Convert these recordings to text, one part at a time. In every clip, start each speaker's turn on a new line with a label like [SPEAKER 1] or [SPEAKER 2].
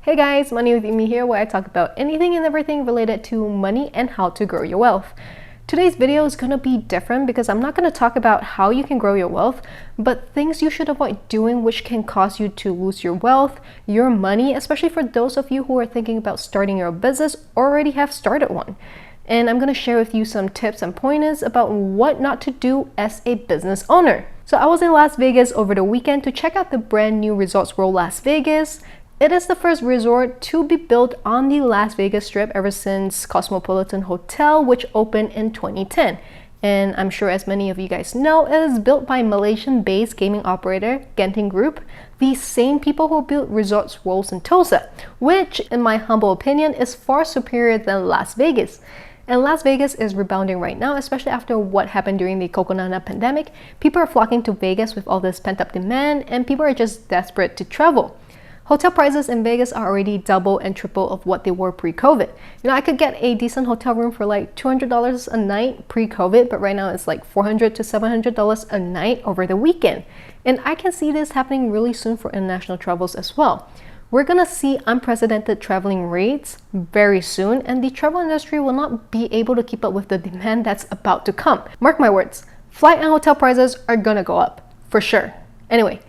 [SPEAKER 1] Hey guys, Money with Amy here, where I talk about anything and everything related to money and how to grow your wealth. Today's video is going to be different because I'm not going to talk about how you can grow your wealth, but things you should avoid doing which can cause you to lose your wealth, your money, especially for those of you who are thinking about starting your business or already have started one. And I'm going to share with you some tips and pointers about what not to do as a business owner. So I was in Las Vegas over the weekend to check out the brand new Resorts World Las Vegas. It is the first resort to be built on the Las Vegas Strip ever since Cosmopolitan Hotel, which opened in 2010. And I'm sure as many of you guys know, it is built by Malaysian-based gaming operator Zouk Group, the same people who built Resorts World Sentosa, which in my humble opinion is far superior than Las Vegas. And Las Vegas is rebounding right now, especially after what happened during the Coconut pandemic. People are flocking to Vegas with all this pent-up demand, and people are just desperate to travel. Hotel prices in Vegas are already double and triple of what they were pre-COVID. I could get a decent hotel room for like $200 a night pre-COVID, but right now it's like $400 to $700 a night over the weekend. And I can see this happening really soon for international travels as well. We're gonna see unprecedented traveling rates very soon, and the travel industry will not be able to keep up with the demand that's about to come. Mark my words, flight and hotel prices are gonna go up, for sure. Anyway,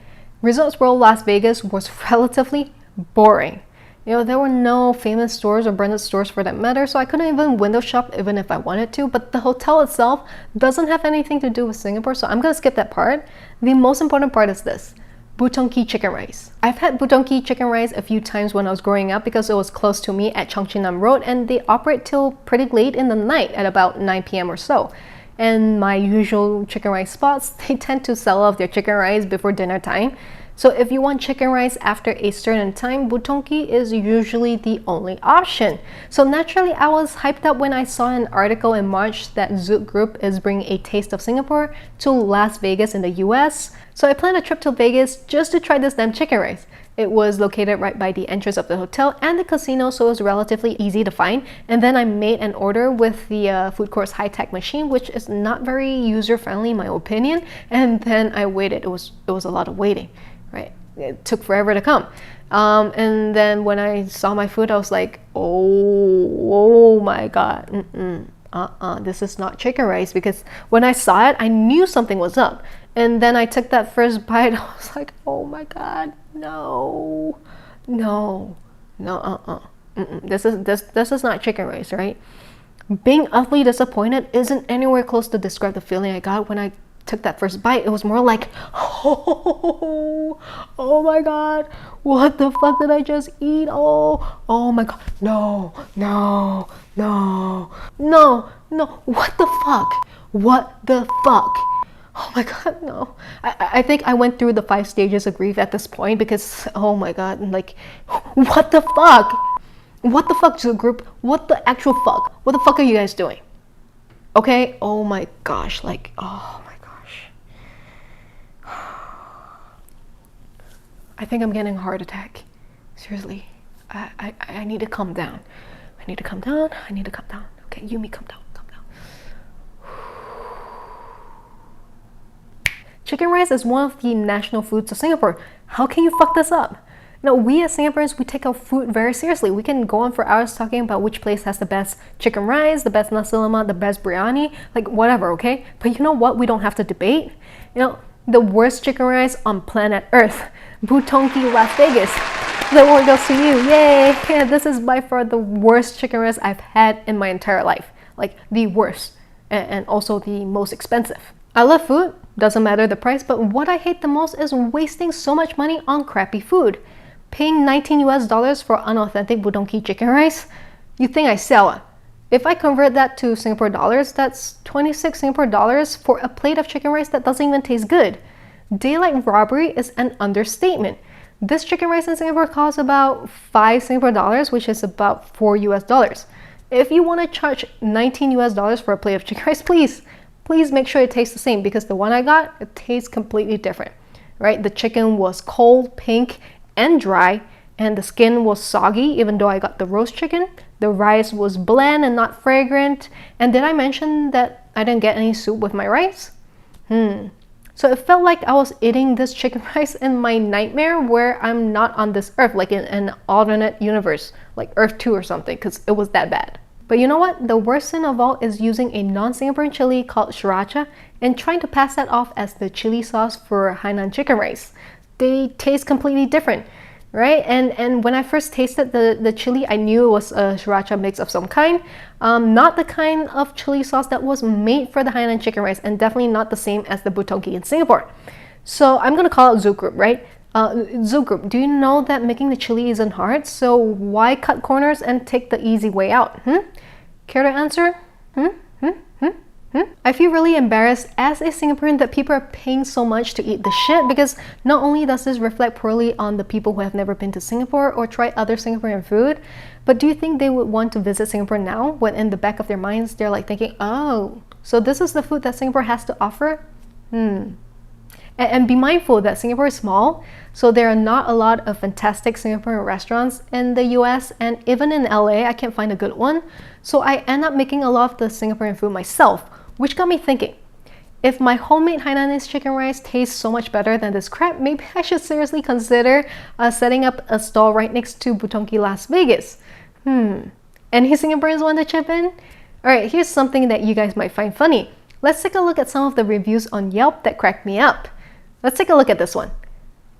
[SPEAKER 1] Resorts World Las Vegas was relatively boring. There were no famous stores or branded stores for that matter, so I couldn't even window shop even if I wanted to, but the hotel itself doesn't have anything to do with Singapore, so I'm gonna skip that part. The most important part is this: Boon Tong Kee chicken rice. I've had Boon Tong Kee chicken rice a few times when I was growing up because it was close to me at Cheong Chin Nam Road, and they operate till pretty late in the night at about 9 p.m. or so. And my usual chicken rice spots, they tend to sell off their chicken rice before dinner time. So if you want chicken rice after a certain time, Boon Tong Kee is usually the only option. So naturally, I was hyped up when I saw an article in March that Zouk Group is bringing a taste of Singapore to Las Vegas in the US. So I planned a trip to Vegas just to try this damn chicken rice. It was located right by the entrance of the hotel and the casino, so it was relatively easy to find. And then I made an order with the food court's high-tech machine, which is not very user-friendly in my opinion. And then I waited. It was a lot of waiting, right? It took forever to come. And then when I saw my food, I was like, oh my God, this is not chicken rice. Because when I saw it, I knew something was up. And then I took that first bite, I was like, oh my God, no. This is not chicken rice, right? Being utterly disappointed isn't anywhere close to describe the feeling I got when I took that first bite. It was more like, oh my God, what the fuck did I just eat? Oh my God, no, what the fuck? Oh my God, no. I think I went through the 5 stages of grief at this point because, oh my God, like, what the fuck? What the fuck, Zouk Group? What the actual fuck? What the fuck are you guys doing? Okay, oh my gosh, like, oh my gosh. I think I'm getting a heart attack. Seriously, I need to calm down. I need to calm down. Okay, Yumi, calm down. Chicken rice is one of the national foods of Singapore. How can you fuck this up? We as Singaporeans, we take our food very seriously. We can go on for hours talking about which place has the best chicken rice, the best nasi lemak, the best biryani, like whatever, okay? But you know what? We don't have to debate. The worst chicken rice on planet Earth, Boon Tong Kee Las Vegas. The award goes to you, yay! Yeah, this is by far the worst chicken rice I've had in my entire life. Like the worst, and also the most expensive. I love food, doesn't matter the price, but what I hate the most is wasting so much money on crappy food. Paying $19 for unauthentic Boon Tong Kee chicken rice? You think I sell it? If I convert that to Singapore dollars, that's 26 Singapore dollars for a plate of chicken rice that doesn't even taste good. Daylight robbery is an understatement. This chicken rice in Singapore costs about 5 Singapore dollars, which is about $4 US. If you want to charge $19 US for a plate of chicken rice, please make sure it tastes the same, because the one I got, it tastes completely different, right? The chicken was cold, pink, and dry, and the skin was soggy, even though I got the roast chicken. The rice was bland and not fragrant. And did I mention that I didn't get any soup with my rice? So it felt like I was eating this chicken rice in my nightmare where I'm not on this earth, like in an alternate universe, like Earth 2 or something, because it was that bad. But you know what? The worst sin of all is using a non-Singaporean chili called sriracha and trying to pass that off as the chili sauce for Hainan chicken rice. They taste completely different, right? And when I first tasted the chili, I knew it was a sriracha mix of some kind. Not the kind of chili sauce that was made for the Hainan chicken rice, and definitely not the same as the Boon Tong Kee in Singapore. So I'm gonna call it Zouk Group, right? Zouk Group, do you know that making the chili isn't hard? So why cut corners and take the easy way out? Care to answer? I feel really embarrassed as a Singaporean that people are paying so much to eat the shit, because not only does this reflect poorly on the people who have never been to Singapore or tried other Singaporean food, but do you think they would want to visit Singapore now when in the back of their minds they're like thinking, oh, so this is the food that Singapore has to offer? And be mindful that Singapore is small, so there are not a lot of fantastic Singaporean restaurants in the US, and even in LA I can't find a good one. So I end up making a lot of the Singaporean food myself, which got me thinking, if my homemade Hainanese chicken rice tastes so much better than this crap, maybe I should seriously consider setting up a stall right next to Boon Tong Kee Las Vegas. Any Singaporeans want to chip in? Alright, here's something that you guys might find funny. Let's take a look at some of the reviews on Yelp that cracked me up. Let's take a look at this one.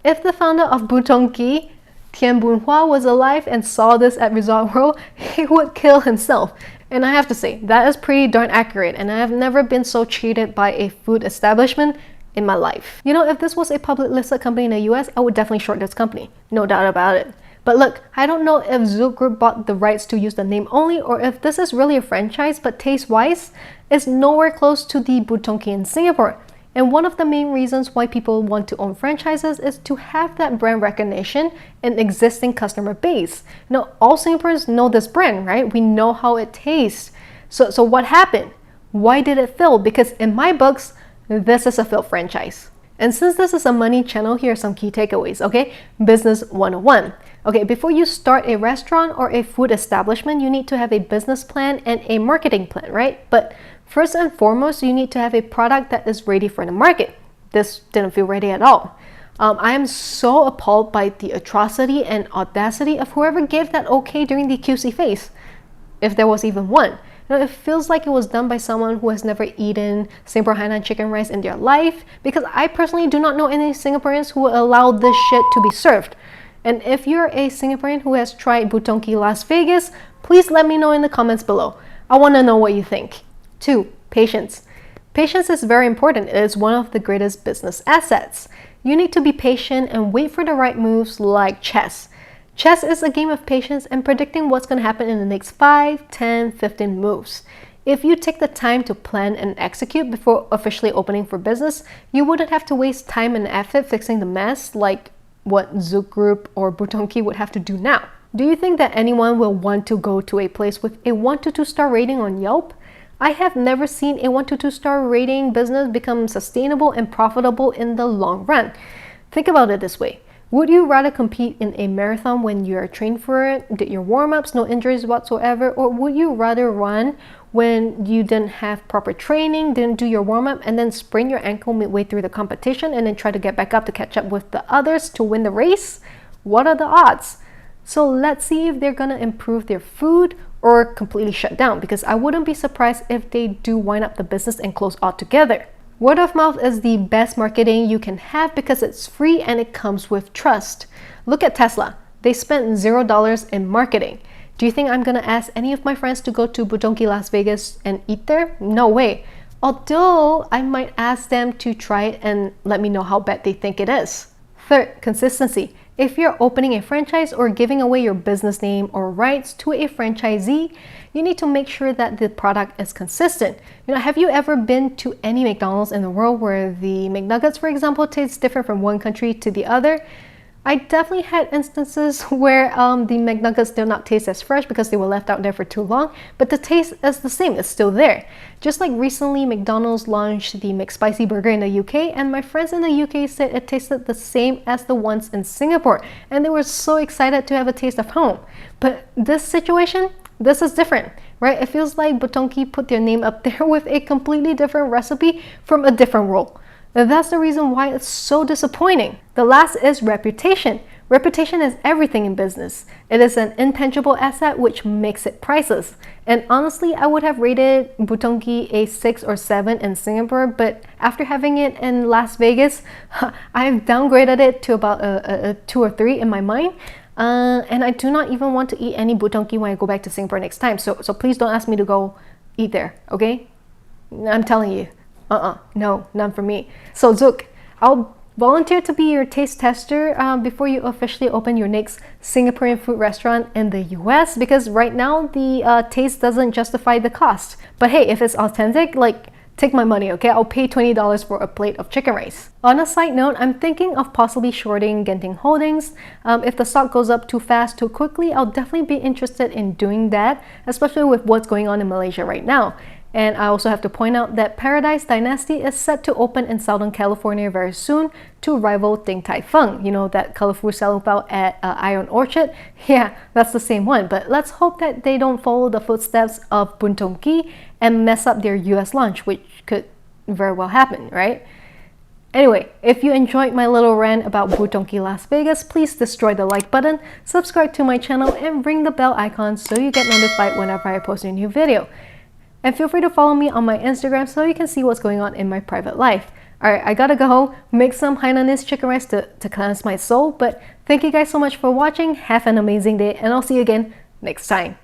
[SPEAKER 1] If the founder of Boon Tong Kee, Tian Boon Hua, was alive and saw this at Resort World, he would kill himself. And I have to say, that is pretty darn accurate, and I have never been so cheated by a food establishment in my life. You know, if this was a public listed company in the US, I would definitely short this company. No doubt about it. But look, I don't know if Zouk Group bought the rights to use the name only, or if this is really a franchise, but taste-wise, it's nowhere close to the Boon Tong Kee in Singapore. And one of the main reasons why people want to own franchises is to have that brand recognition and existing customer base. You know, all Singaporeans know this brand, right? We know how it tastes. So what happened? Why did it fail? Because in my books, this is a failed franchise. And since this is a money channel, here are some key takeaways, okay? Business 101. Okay, before you start a restaurant or a food establishment, you need to have a business plan and a marketing plan, right? But first and foremost, you need to have a product that is ready for the market. This didn't feel ready at all. I am so appalled by the atrocity and audacity of whoever gave that okay during the QC phase, if there was even one. You know, it feels like it was done by someone who has never eaten Singapore Hainan chicken rice in their life, because I personally do not know any Singaporeans who will allow this shit to be served. And if you're a Singaporean who has tried Boon Tong Kee Las Vegas, please let me know in the comments below. I want to know what you think. 2. Patience. Patience is very important. It is one of the greatest business assets. You need to be patient and wait for the right moves, like chess. Chess is a game of patience and predicting what's going to happen in the next 5, 10, 15 moves. If you take the time to plan and execute before officially opening for business, you wouldn't have to waste time and effort fixing the mess like what Zouk Group or Boon Tong Kee would have to do now. Do you think that anyone will want to go to a place with a 1 to 2 star rating on Yelp? I have never seen a 1 to 2 star rating business become sustainable and profitable in the long run. Think about it this way. Would you rather compete in a marathon when you are trained for it, did your warm-ups, no injuries whatsoever, or would you rather run when you didn't have proper training, didn't do your warm-up, and then sprain your ankle midway through the competition and then try to get back up to catch up with the others to win the race? What are the odds? So let's see if they're gonna improve their food or completely shut down, because I wouldn't be surprised if they do wind up the business and close altogether. Word of mouth is the best marketing you can have because it's free and it comes with trust. Look at Tesla. They spent $0 in marketing. Do you think I'm gonna ask any of my friends to go to Boon Tong Kee Las Vegas and eat there? No way. Although I might ask them to try it and let me know how bad they think it is. 3rd, consistency. If you're opening a franchise or giving away your business name or rights to a franchisee, you need to make sure that the product is consistent. You know, have you ever been to any McDonald's in the world where the McNuggets, for example, taste different from one country to the other? I definitely had instances where the McNuggets did not taste as fresh because they were left out there for too long, but the taste is the same, it's still there. Just like recently, McDonald's launched the McSpicy burger in the UK, and my friends in the UK said it tasted the same as the ones in Singapore, and they were so excited to have a taste of home. But this situation, this is different, right? It feels like Boon Tong Kee put their name up there with a completely different recipe from a different world. That's the reason why it's so disappointing. The last is reputation. Reputation is everything in business. It is an intangible asset which makes it priceless. And honestly, I would have rated Boon Tong Kee a 6 or 7 in Singapore, but after having it in Las Vegas, I've downgraded it to about a 2 or 3 in my mind. And I do not even want to eat any Boon Tong Kee when I go back to Singapore next time. So please don't ask me to go eat there, okay? I'm telling you. No, none for me. So Zouk, I'll volunteer to be your taste tester before you officially open your next Singaporean food restaurant in the US, because right now the taste doesn't justify the cost. But hey, if it's authentic, like, take my money, okay? I'll pay $20 for a plate of chicken rice. On a side note, I'm thinking of possibly shorting Genting Holdings. If the stock goes up too fast, too quickly, I'll definitely be interested in doing that, especially with what's going on in Malaysia right now. And I also have to point out that Paradise Dynasty is set to open in Southern California very soon to rival Ding Tai Fung. You know, that colorful salad at Ion Orchard? Yeah, that's the same one. But let's hope that they don't follow the footsteps of Boon Tong Kee and mess up their US launch, which could very well happen, right? Anyway, if you enjoyed my little rant about Boon Tong Kee Las Vegas, please destroy the like button, subscribe to my channel, and ring the bell icon so you get notified whenever I post a new video. And feel free to follow me on my Instagram so you can see what's going on in my private life. Alright, I gotta go make some Hainanese chicken rice to cleanse my soul. But thank you guys so much for watching. Have an amazing day, and I'll see you again next time.